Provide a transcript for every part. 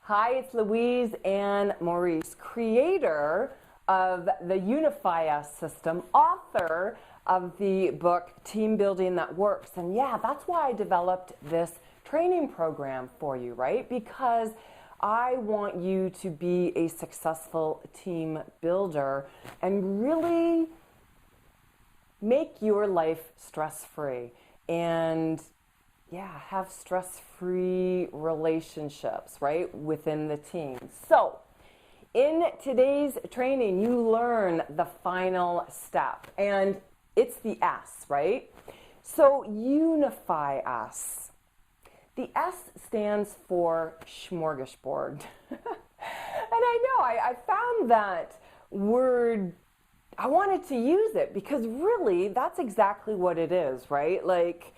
Hi, it's Louise and Maurice, creator of the Unify Us system, author of the book Team Building That Works. And yeah, that's why I developed this training program for you, right? Because I want you to be a successful team builder and really make your life stress-free and have stress-free relationships, right, within the team. So, in today's training, you learn the final step, and it's the S, right? So, unify us. The S stands for smorgasbord. And I found that word, I wanted to use it because really that's exactly what it is, right? Like,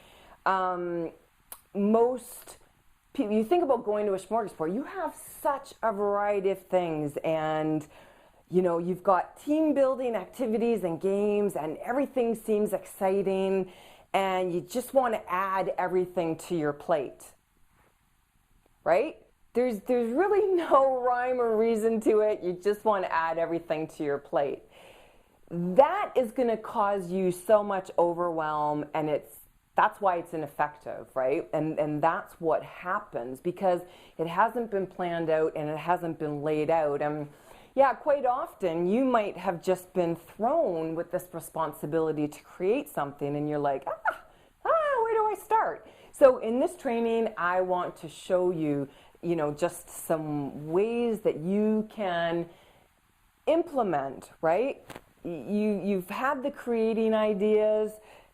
most people, you think about going to a smorgasbord, you have such a variety of things, and you've got team building activities and games, and everything seems exciting, and you just want to add everything to your plate, right? There's really no rhyme or reason to it. You just want to add everything to your plate. That is going to cause you so much overwhelm, and that's why it's ineffective, right? And that's what happens because it hasn't been planned out and it hasn't been laid out. And yeah, quite often you might have just been thrown with this responsibility to create something, and you're like, where do I start? So in this training, I want to show you, just some ways that you can implement, right? You've had the creating ideas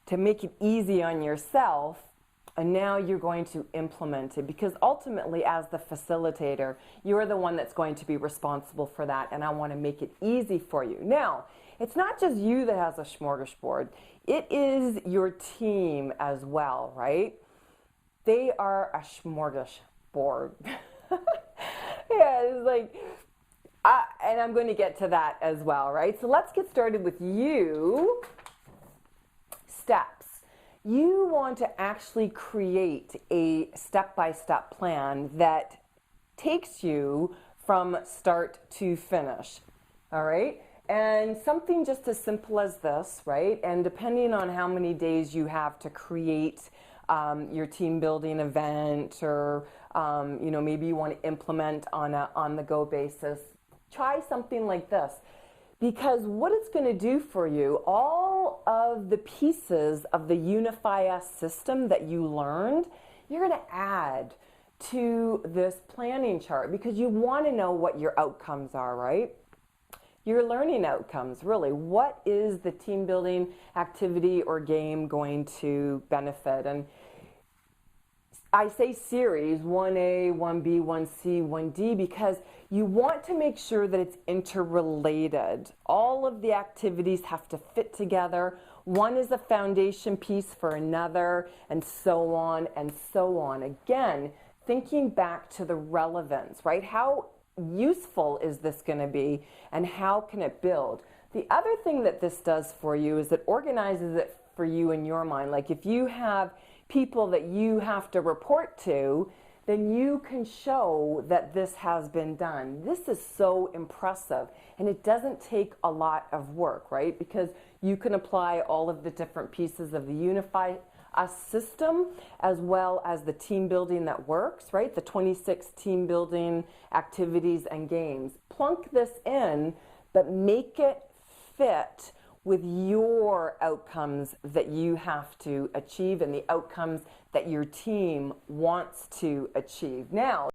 to make it easy on yourself, and now you're going to implement it, because ultimately as the facilitator, you're the one that's going to be responsible for that, and I want to make it easy for you. Now, it's not just you that has a smorgasbord, it is your team as well, right? They are a smorgasbord. Yeah, it's like, and I'm going to get to that as well, right? So let's get started with you. Steps. You want to actually create a step-by-step plan that takes you from start to finish, all right? And something just as simple as this, right? And depending on how many days you have to create your team building event, or maybe you want to implement on a on-the-go basis, try something like this. Because what it's going to do for you, all of the pieces of the Unify Us system that you learned, you're going to add to this planning chart, because you want to know what your outcomes are, right? Your learning outcomes, really. What is the team building activity or game going to benefit? And I say series 1A, 1B, 1C, 1D because you want to make sure that it's interrelated. All of the activities have to fit together. One is a foundation piece for another, and so on and so on. Again, thinking back to the relevance, right? How useful is this going to be, and how can it build? The other thing that this does for you is it organizes it for you in your mind. Like if you have people that you have to report to, then you can show that this has been done. This is so impressive, and it doesn't take a lot of work, right? Because you can apply all of the different pieces of the Unify Us system, as well as the team building that works, right? The 26 team building activities and games. Plunk this in, but make it fit with your outcomes that you have to achieve and the outcomes that your team wants to achieve. Now,